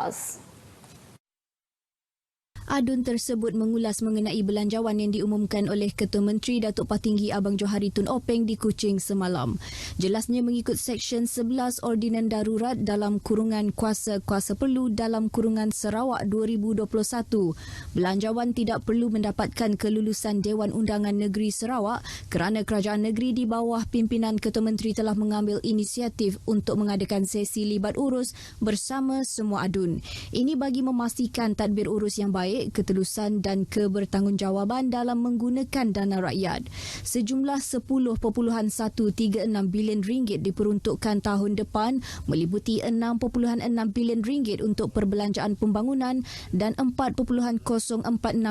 Adun tersebut mengulas mengenai belanjawan yang diumumkan oleh Ketua Menteri Datuk Patinggi Abang Johari Tun Openg di Kuching semalam. Jelasnya mengikut Seksyen 11 Ordinan Darurat dalam kurungan Kuasa Perlu dalam kurungan Sarawak 2021, belanjawan tidak perlu mendapatkan kelulusan Dewan Undangan Negeri Sarawak kerana kerajaan negeri di bawah pimpinan Ketua Menteri telah mengambil inisiatif untuk mengadakan sesi libat urus bersama semua adun. Ini bagi memastikan tadbir urus yang baik, ketelusan dan kebertanggungjawaban dalam menggunakan dana rakyat. Sejumlah 10.136 bilion ringgit diperuntukkan tahun depan, meliputi 6.6 bilion ringgit untuk perbelanjaan pembangunan dan 4.046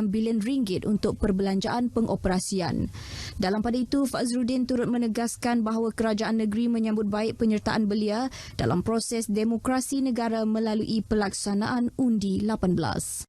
bilion ringgit untuk perbelanjaan pengoperasian. Dalam pada itu, Fazruddin turut menegaskan bahawa kerajaan negeri menyambut baik penyertaan belia dalam proses demokrasi negara melalui pelaksanaan Undi 18.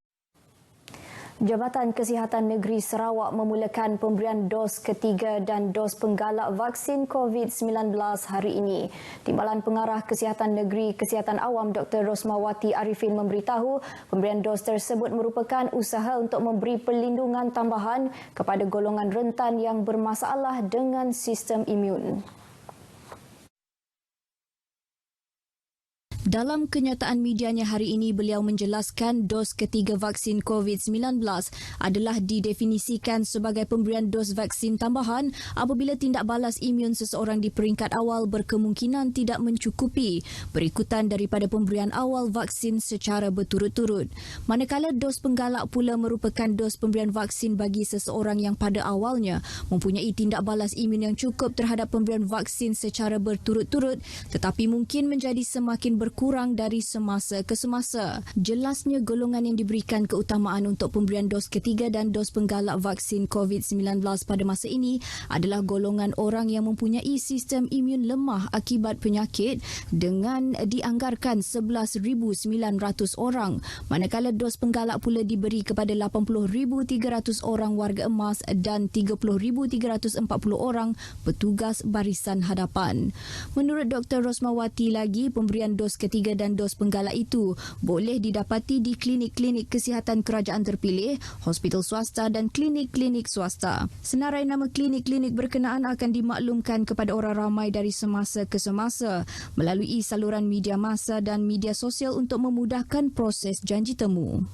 Jabatan Kesihatan Negeri Sarawak memulakan pemberian dos ketiga dan dos penggalak vaksin COVID-19 hari ini. Timbalan Pengarah Kesihatan Negeri Kesihatan Awam Dr. Rosmawati Arifin memberitahu pemberian dos tersebut merupakan usaha untuk memberi perlindungan tambahan kepada golongan rentan yang bermasalah dengan sistem imun. Dalam kenyataan medianya hari ini, beliau menjelaskan dos ketiga vaksin COVID-19 adalah didefinisikan sebagai pemberian dos vaksin tambahan apabila tindak balas imun seseorang di peringkat awal berkemungkinan tidak mencukupi berikutan daripada pemberian awal vaksin secara berturut-turut. Manakala dos penggalak pula merupakan dos pemberian vaksin bagi seseorang yang pada awalnya mempunyai tindak balas imun yang cukup terhadap pemberian vaksin secara berturut-turut tetapi mungkin menjadi semakin kurang dari semasa ke semasa. Jelasnya golongan yang diberikan keutamaan untuk pemberian dos ketiga dan dos penggalak vaksin COVID-19 pada masa ini adalah golongan orang yang mempunyai sistem imun lemah akibat penyakit dengan dianggarkan 11,900 orang, manakala dos penggalak pula diberi kepada 80,300 orang warga emas dan 30,340 orang petugas barisan hadapan. Menurut Dr. Rosmawati lagi, pemberian dos ketiga dan dos penggalak itu boleh didapati di klinik-klinik kesihatan kerajaan terpilih, hospital swasta dan klinik-klinik swasta. Senarai nama klinik-klinik berkenaan akan dimaklumkan kepada orang ramai dari semasa ke semasa melalui saluran media massa dan media sosial untuk memudahkan proses janji temu.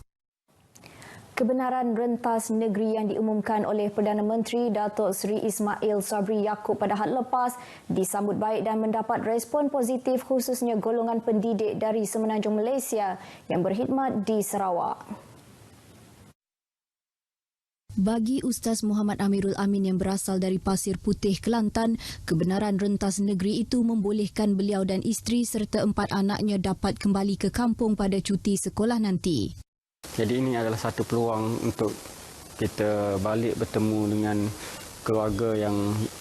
Kebenaran rentas negeri yang diumumkan oleh Perdana Menteri Datuk Seri Ismail Sabri Yaakob pada had lepas disambut baik dan mendapat respon positif khususnya golongan pendidik dari Semenanjung Malaysia yang berkhidmat di Sarawak. Bagi Ustaz Muhammad Amirul Amin yang berasal dari Pasir Putih, Kelantan, kebenaran rentas negeri itu membolehkan beliau dan isteri serta 4 anaknya dapat kembali ke kampung pada cuti sekolah nanti. Jadi ini adalah satu peluang untuk kita balik bertemu dengan keluarga yang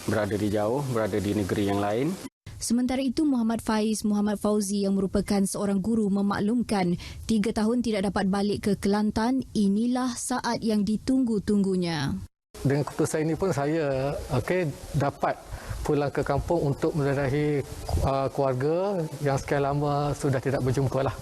berada di jauh, berada di negeri yang lain. Sementara itu, Muhammad Faiz Muhammad Fauzi yang merupakan seorang guru memaklumkan 3 tahun tidak dapat balik ke Kelantan, inilah saat yang ditunggu-tunggunya. Dengan keputusan ini pun saya dapat pulang ke kampung untuk menziarahi keluarga yang sekian lama sudah tidak berjumpa lah.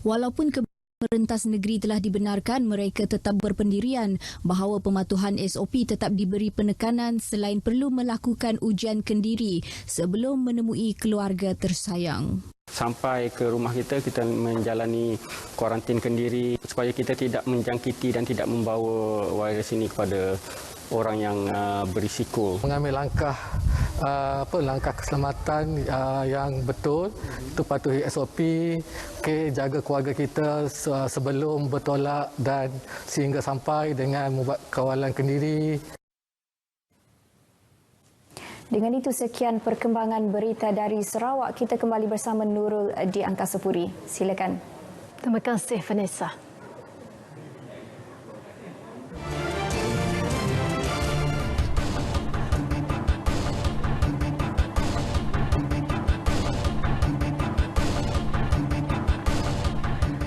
Walaupun rentas negeri telah dibenarkan, mereka tetap berpendirian bahawa pematuhan SOP tetap diberi penekanan selain perlu melakukan ujian kendiri sebelum menemui keluarga tersayang. Sampai ke rumah kita menjalani kuarantin kendiri supaya kita tidak menjangkiti dan tidak membawa virus ini kepada orang yang berisiko. Mengambil langkah langkah keselamatan yang betul, itu patuhi SOP, jaga keluarga kita sebelum bertolak dan sehingga sampai dengan membuat kawalan kendiri. Dengan itu sekian perkembangan berita dari Sarawak. Kita kembali bersama Nurul di Angkasa Puri. Silakan. Terima kasih Vanessa.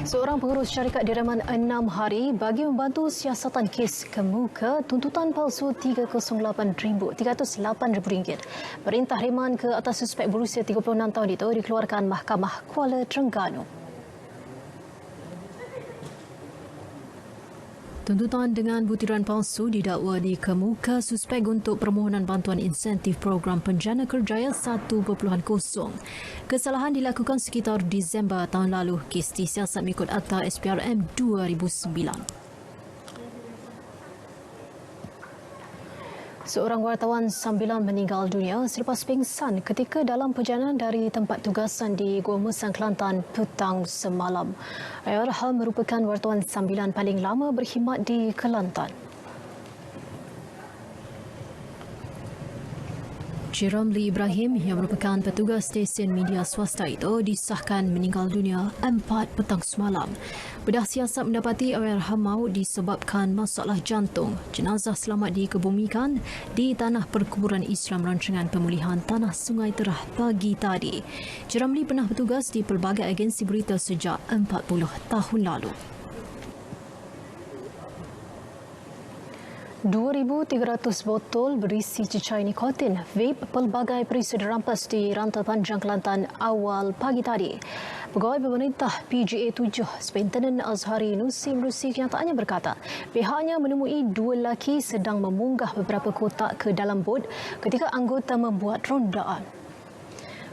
Seorang pengurus syarikat diraman 6 hari bagi membantu siasatan kes kemuka tuntutan palsu RM308,308. Perintah reman ke atas suspek berusia 36 tahun itu dikeluarkan Mahkamah Kuala Terengganu. Tuntutan dengan butiran palsu didakwa di kemuka suspek untuk permohonan bantuan insentif program Penjana Kerjaya 1.0. Kesalahan dilakukan sekitar Disember tahun lalu. Kes disiasat mengikut Akta SPRM 2009. Seorang wartawan sambilan meninggal dunia selepas pingsan ketika dalam perjalanan dari tempat tugasan di Gua Mesang, Kelantan petang semalam. Ayarham merupakan wartawan sambilan paling lama berkhidmat di Kelantan. Ramli Ibrahim yang merupakan petugas stesen media swasta itu disahkan meninggal dunia 4 petang semalam. Bedah siasat mendapati Ayarham maut disebabkan masalah jantung. Jenazah selamat dikebumikan di Tanah Perkuburan Islam Rancangan Pemulihan Tanah Sungai Terah pagi tadi. Ramli pernah bertugas di pelbagai agensi berita sejak 40 tahun lalu. 2,300 botol berisi cecair nikotin vape pelbagai perisa dirampas di Rantau Panjang, Kelantan awal pagi tadi. Pegawai pemerintah PGA 7 Superintendent Azhari Nusi menerusi kenyataannya berkata pihaknya menemui 2 lelaki sedang memunggah beberapa kotak ke dalam bot ketika anggota membuat rondaan.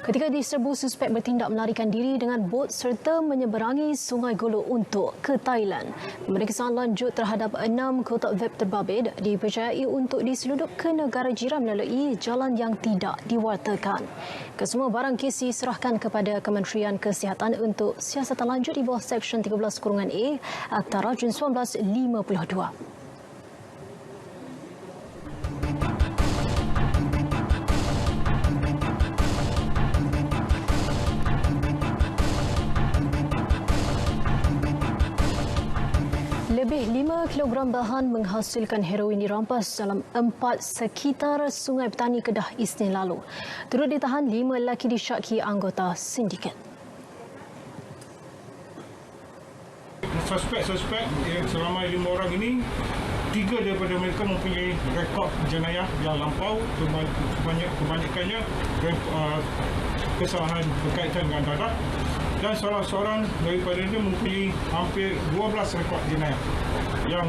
Ketika diserbu, suspek bertindak melarikan diri dengan bot serta menyeberangi Sungai Golo untuk ke Thailand. Pemeriksaan lanjut terhadap 6 kotak vape terbabit dipercayai untuk diseluduk ke negara jiran melalui jalan yang tidak diwartakan. Kesemua barang kes diserahkan kepada Kementerian Kesihatan untuk siasatan lanjut di bawah Seksyen 13-A Akta Rajun 1952. Lebih 5 kilogram bahan menghasilkan heroin dirampas dalam 4 sekitar Sungai Petani, Kedah Isnin lalu. Turut ditahan 5 lelaki disyaki anggota sindiket. Suspek yang selama 5 orang ini, 3 daripada mereka mempunyai rekod jenayah yang lampau, kebanyakannya kesalahan berkaitan dengan dadah, dan salah seorang daripada ini mempunyai hampir 12 rekod jenayah yang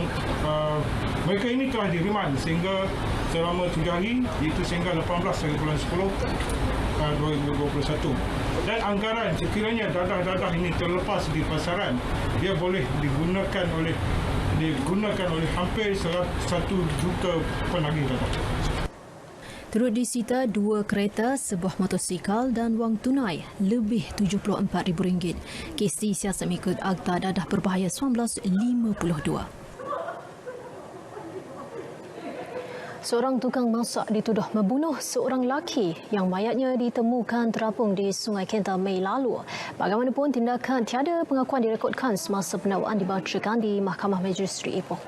mereka ini telah diriman sehingga selama 7 hari, iaitu sehingga 18 bulan 10 2021. Dan anggaran sekiranya dadah-dadah ini terlepas di pasaran, dia boleh digunakan oleh hampir 1 juta penagih dadah. Turut disita 2 kereta, sebuah motosikal dan wang tunai lebih RM74,000. Kes disiasat mengikut Akta Dadah Berbahaya 1952. Seorang tukang masak dituduh membunuh seorang lelaki yang mayatnya ditemukan terapung di Sungai Kental Mei lalu. Bagaimanapun, tindakan tiada pengakuan direkodkan semasa pendakwaan dibacakan di Mahkamah Magistrate Ipoh.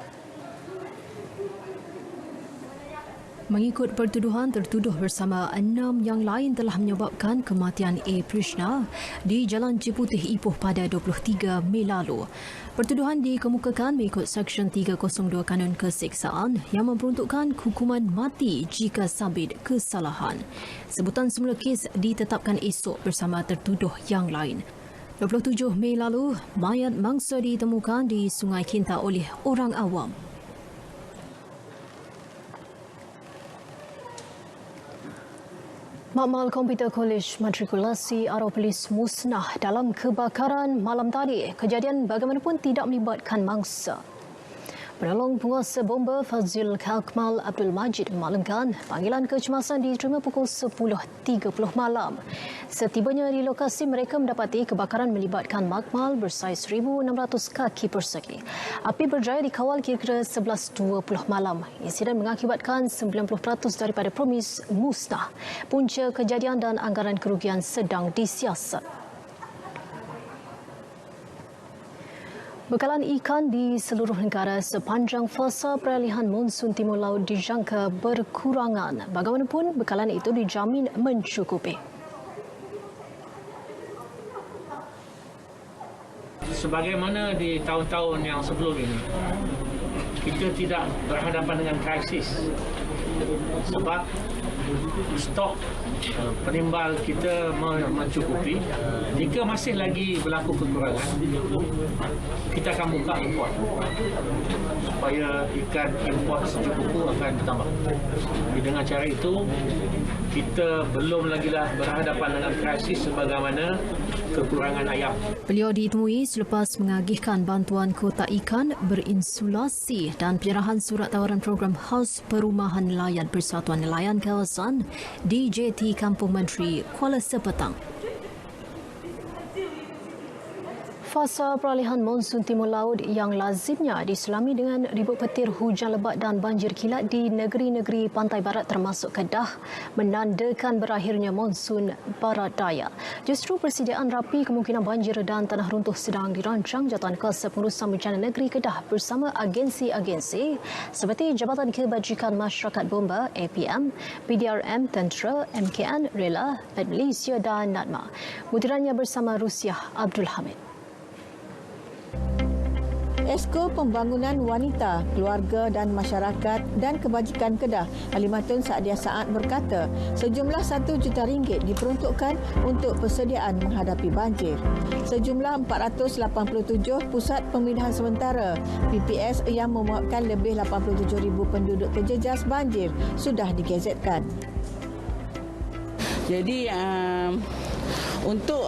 Mengikut pertuduhan, tertuduh bersama 6 yang lain telah menyebabkan kematian A. Prishna di Jalan Ciputih Ipoh pada 23 Mei lalu. Pertuduhan dikemukakan mengikut Seksyen 302 Kanun Keseksaan yang memperuntukkan hukuman mati jika sabit kesalahan. Sebutan semula kes ditetapkan esok bersama tertuduh yang lain. 27 Mei lalu, mayat mangsa ditemukan di Sungai Kinta oleh orang awam. Makmal Komputer Kolej Matrikulasi Aeropolis musnah dalam kebakaran malam tadi. Kejadian bagaimanapun tidak melibatkan mangsa. Penolong Penguasa Bomba Fazil Akmal Abdul Majid memaklumkan panggilan kecemasan diterima pukul 10.30 malam. Setibanya di lokasi, mereka mendapati kebakaran melibatkan makmal bersaiz 1,600 kaki persegi. Api berjaya dikawal kira-kira 11.20 malam. Insiden mengakibatkan 90% daripada promis musnah. Punca kejadian dan anggaran kerugian sedang disiasat. Bekalan ikan di seluruh negara sepanjang fasa peralihan monsun timur laut dijangka berkurangan. Bagaimanapun, bekalan itu dijamin mencukupi. Sebagaimana di tahun-tahun yang sebelum ini, kita tidak berhadapan dengan krisis sebab stok penimbal kita mencukupi. Jika masih lagi berlaku kekurangan, kita akan buka import supaya ikan import secukupi akan bertambah. Dengan cara itu, kita belum lagi berhadapan dengan krisis sebagaimana kekurangan ayam. Beliau ditemui selepas mengagihkan bantuan kota ikan berinsulasi dan penyerahan surat tawaran program khas Perumahan Nelayan Persatuan Nelayan Kawasan di JT Kampung Menteri Kuala Sepetang. Fasa peralihan monsun timur laut yang lazimnya diselami dengan ribut petir, hujan lebat dan banjir kilat di negeri-negeri pantai barat termasuk Kedah menandakan berakhirnya monsun barat daya. Justru persediaan rapi kemungkinan banjir dan tanah runtuh sedang dirancang Jabatan Kuasa Pengurusan Bencana Negeri Kedah bersama agensi-agensi seperti Jabatan Kebajikan Masyarakat Bomba APM, PDRM, Tentera, MKN, Rela, Malaysia dan NADMA. Butirannya bersama Rusiah Abdul Hamid. Esko Pembangunan Wanita, Keluarga dan Masyarakat dan Kebajikan Kedah, Halimatun Saadia Saad berkata, sejumlah RM1 juta diperuntukkan untuk persediaan menghadapi banjir. Sejumlah 487 pusat pemindahan sementara PPS yang memuatkan lebih 87,000 penduduk terjejas banjir sudah digazetkan. Jadi untuk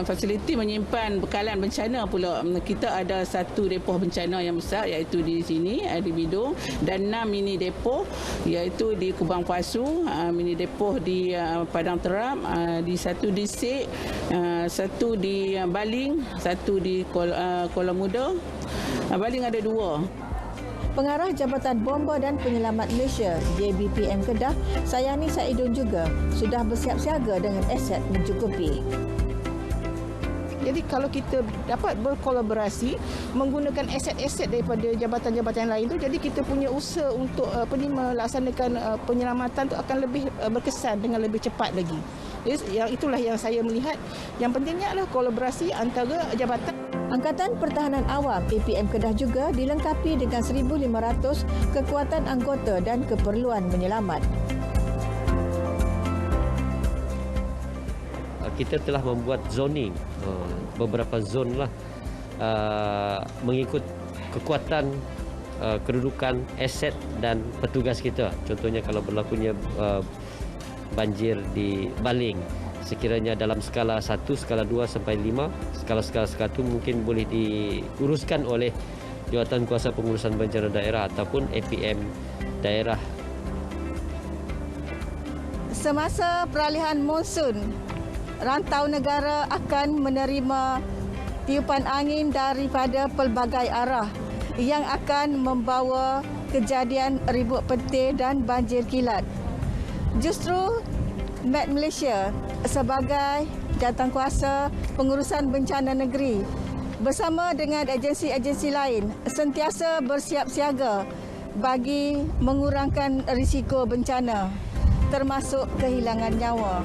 fasiliti menyimpan bekalan bencana pula, kita ada satu depoh bencana yang besar iaitu di sini di Bidung dan 6 mini depoh iaitu di Kubang Pasu, mini depoh di Padang Terap, di satu di Sik, satu di Baling, satu di Kuala Muda. Baling ada 2. Pengarah Jabatan Bomba dan Penyelamat Malaysia JBPM Kedah, Sayani Saidun juga sudah bersiap siaga dengan aset mencukupi. Jadi kalau kita dapat berkolaborasi menggunakan aset-aset daripada jabatan-jabatan lain tu, jadi kita punya usaha untuk melaksanakan penyelamatan tu akan lebih berkesan dengan lebih cepat lagi. Jadi itulah yang saya melihat yang pentingnya adalah kolaborasi antara jabatan. Angkatan Pertahanan Awam APM Kedah juga dilengkapi dengan 1,500 kekuatan anggota dan keperluan menyelamat. Kita telah membuat zoning, beberapa zon lah, mengikut kekuatan kedudukan aset dan petugas kita. Contohnya kalau berlakunya banjir di Baling, sekiranya dalam skala 1, skala 2 sampai 5, skala 1 mungkin boleh diuruskan oleh Jawatan Kuasa Pengurusan Bencana Daerah ataupun APM daerah. Semasa peralihan monsun, rantau negara akan menerima tiupan angin daripada pelbagai arah yang akan membawa kejadian ribut petir dan banjir kilat. Justru Met Malaysia sebagai Jawatankuasa Pengurusan Bencana Negeri bersama dengan agensi-agensi lain sentiasa bersiap siaga bagi mengurangkan risiko bencana termasuk kehilangan nyawa.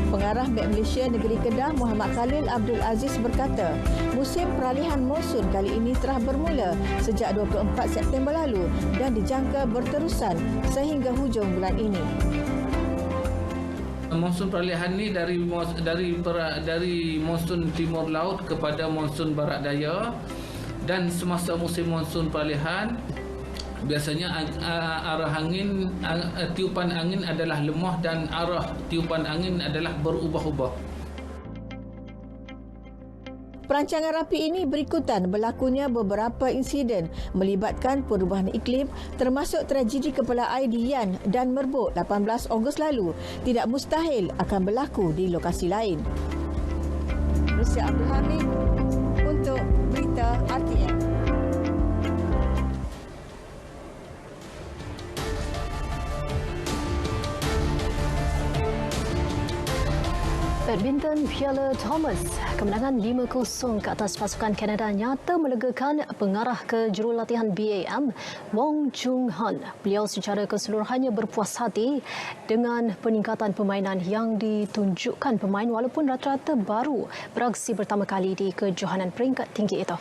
Pengarah Met Malaysia Negeri Kedah Muhammad Khalil Abdul Aziz berkata, musim peralihan monsun kali ini telah bermula sejak 24 September lalu dan dijangka berterusan sehingga hujung bulan ini. Monsun peralihan ni dari monsun timur laut kepada monsun barat daya, dan semasa musim monsun peralihan biasanya arah angin, tiupan angin adalah lemah dan arah tiupan angin adalah berubah-ubah. Perancangan rapi ini berikutan berlakunya beberapa insiden melibatkan perubahan iklim termasuk tragedi kepala air di Yan dan Merbuk 18 Ogos lalu tidak mustahil akan berlaku di lokasi lain. Rusia Abdul Hamid untuk Berita RTM. Badminton Piala Thomas, kemenangan 5-0 ke atas pasukan Kanada nyata melegakan pengarah ke jurulatihan BAM, Wong Chung Han. Beliau secara keseluruhannya berpuas hati dengan peningkatan permainan yang ditunjukkan pemain walaupun rata-rata baru beraksi pertama kali di kejohanan peringkat tinggi itu.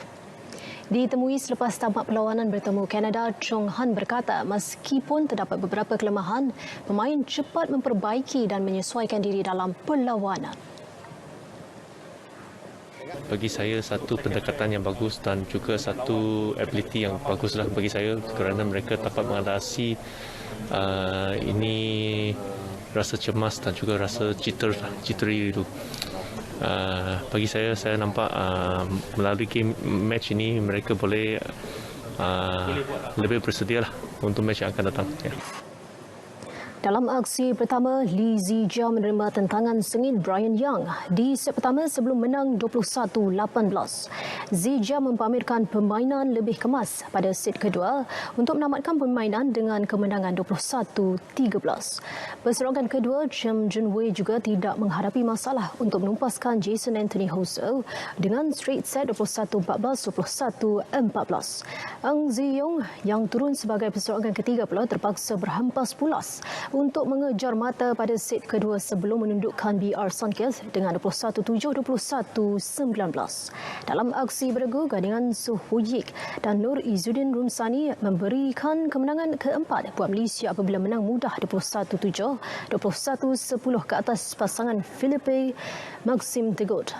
Ditemui selepas tamat perlawanan bertemu Kanada, Chung Han berkata meskipun terdapat beberapa kelemahan, pemain cepat memperbaiki dan menyesuaikan diri dalam perlawanan. Bagi saya satu pendekatan yang bagus dan juga satu ability yang baguslah bagi saya kerana mereka dapat mengatasi ini rasa cemas dan juga rasa jittery itu. Bagi saya nampak melalui game match ini mereka boleh lebih bersedialah untuk match yang akan datang. Ya. Dalam aksi pertama, Lee Zijia menerima tentangan sengit Brian Young di set pertama sebelum menang 21-18. Zijia mempamerkan permainan lebih kemas pada set kedua untuk menamatkan permainan dengan kemenangan 21-13. Perserokan kedua, Chen Junwei juga tidak menghadapi masalah untuk menumpaskan Jason Anthony Houser dengan straight set 21-14, 21-14. Ang Ziyong yang turun sebagai perserokan ketiga pula terpaksa berhempas pulas untuk mengejar mata pada set kedua sebelum menundukkan BR Sunkist dengan 21-7, 21-19. Dalam aksi beregu, gandingan Su Huyik dan Nur Izzuddin Rumsani memberikan kemenangan keempat buat Malaysia apabila menang mudah 21-7, 21-10 ke atas pasangan Philippe Maxime Degot.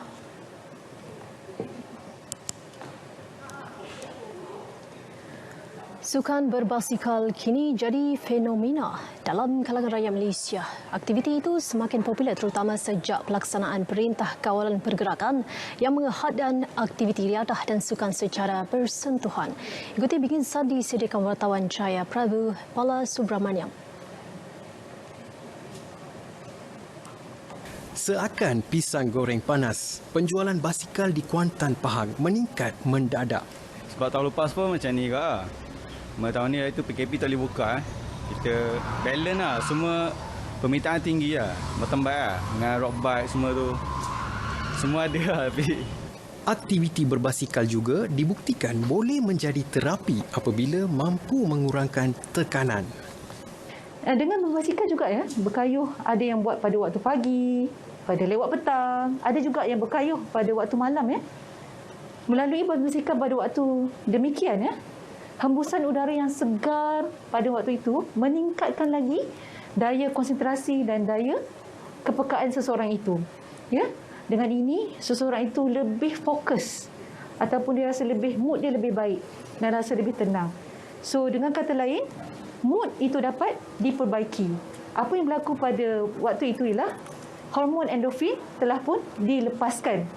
Sukan berbasikal kini jadi fenomena dalam kalangan rakyat Malaysia. Aktiviti itu semakin popular terutama sejak pelaksanaan Perintah Kawalan Pergerakan yang menghadkan aktiviti riadah dan sukan secara bersentuhan. Ikuti bikinan disediakan wartawan Jaya Prabu Pala Subramaniam. Seakan pisang goreng panas, penjualan basikal di Kuantan Pahang meningkat mendadak. Sebab tahun lepas pun macam ni ke? Tahun ni itu PKP tak boleh buka. Kita balance lah. Semua permintaan tinggi lah. Mountain bike lah. Dengan road bike semua tu. Semua ada lah. Aktiviti berbasikal juga dibuktikan boleh menjadi terapi apabila mampu mengurangkan tekanan. Dengan berbasikal juga ya, berkayuh ada yang buat pada waktu pagi, pada lewat petang, ada juga yang berkayuh pada waktu malam ya. Melalui berbasikal pada waktu demikian ya, hembusan udara yang segar pada waktu itu meningkatkan lagi daya konsentrasi dan daya kepekaan seseorang itu. Ya, dengan ini seseorang itu lebih fokus ataupun dia rasa mood dia lebih baik dan rasa lebih tenang. So dengan kata lain, mood itu dapat diperbaiki. Apa yang berlaku pada waktu itu ialah hormon endorfin telah pun dilepaskan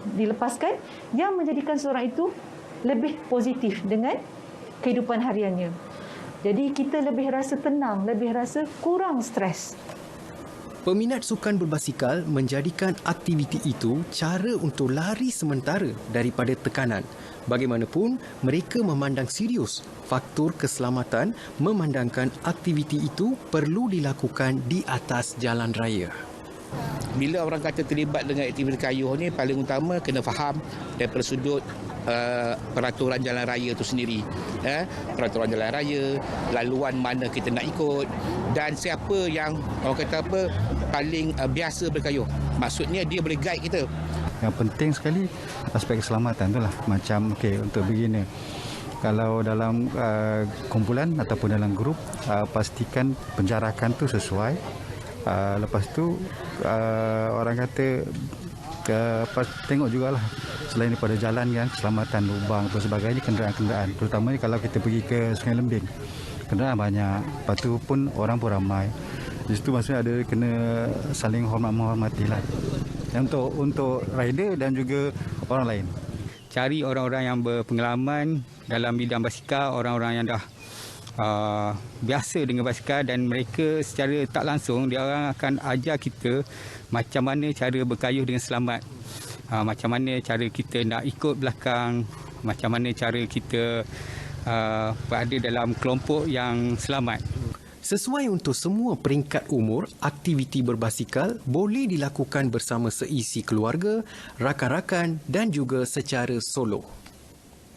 yang menjadikan seseorang itu lebih positif dengan kehidupan hariannya. Jadi kita lebih rasa tenang, lebih rasa kurang stres. Peminat sukan berbasikal menjadikan aktiviti itu cara untuk lari sementara daripada tekanan. Bagaimanapun, mereka memandang serius faktor keselamatan memandangkan aktiviti itu perlu dilakukan di atas jalan raya. Bila orang kata terlibat dengan aktiviti kayuh ni, paling utama kena faham daripada sudut peraturan jalan raya itu sendiri. Peraturan jalan raya, laluan mana kita nak ikut dan siapa yang orang kata paling biasa berkayuh. Maksudnya dia boleh guide kita. Yang penting sekali aspek keselamatan itulah. Macam untuk beginner, kalau dalam kumpulan ataupun dalam grup, pastikan penjarakan tu sesuai. Lepas tu orang kata tengok jugalah selain daripada jalan kan, keselamatan lubang dan sebagainya, kenderaan-kenderaan, terutamanya kalau kita pergi ke Sungai Lembing, kenderaan banyak, lepas tu pun orang pun ramai. Di situ maksudnya ada kena saling hormat menghormatilah untuk rider dan juga orang lain. cari orang-orang yang berpengalaman dalam bidang basikal, orang-orang yang dah biasa dengan basikal, dan mereka secara tak langsung dia orang akan ajar kita macam mana cara berkayuh dengan selamat, macam mana cara kita nak ikut belakang, macam mana cara kita berada dalam kelompok yang selamat. Sesuai untuk semua peringkat umur, aktiviti berbasikal boleh dilakukan bersama seisi keluarga, rakan-rakan dan juga secara solo.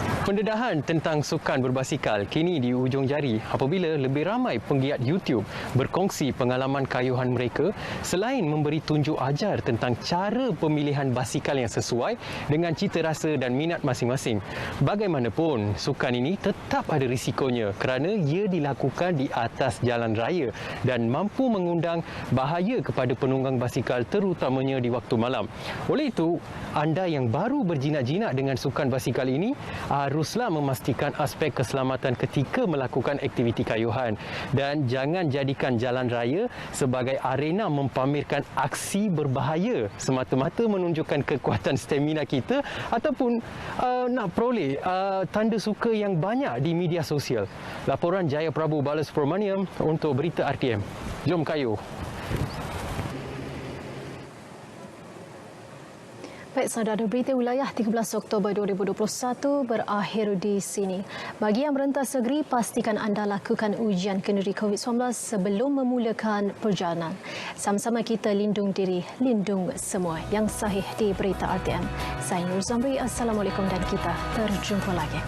Pendedahan tentang sukan berbasikal kini di ujung jari apabila lebih ramai penggiat YouTube berkongsi pengalaman kayuhan mereka selain memberi tunjuk ajar tentang cara pemilihan basikal yang sesuai dengan cita rasa dan minat masing-masing. Bagaimanapun, sukan ini tetap ada risikonya kerana ia dilakukan di atas jalan raya dan mampu mengundang bahaya kepada penunggang basikal terutamanya di waktu malam. Oleh itu, anda yang baru berjinak-jinak dengan sukan basikal ini haruslah memastikan aspek keselamatan ketika melakukan aktiviti kayuhan dan jangan jadikan jalan raya sebagai arena mempamerkan aksi berbahaya semata-mata menunjukkan kekuatan stamina kita ataupun nak peroleh tanda suka yang banyak di media sosial. Laporan Jaya Prabu Balasubramaniam untuk Berita RTM. Jom kayuh. Baik, saudara, berita wilayah 13 Oktober 2021 berakhir di sini. Bagi yang merentas negeri, pastikan anda lakukan ujian kenduri COVID-19 sebelum memulakan perjalanan. Sama-sama kita lindung diri, lindung semua. Yang sahih di Berita RTM. Saya Nur Zamri, Assalamualaikum dan kita terjumpa lagi.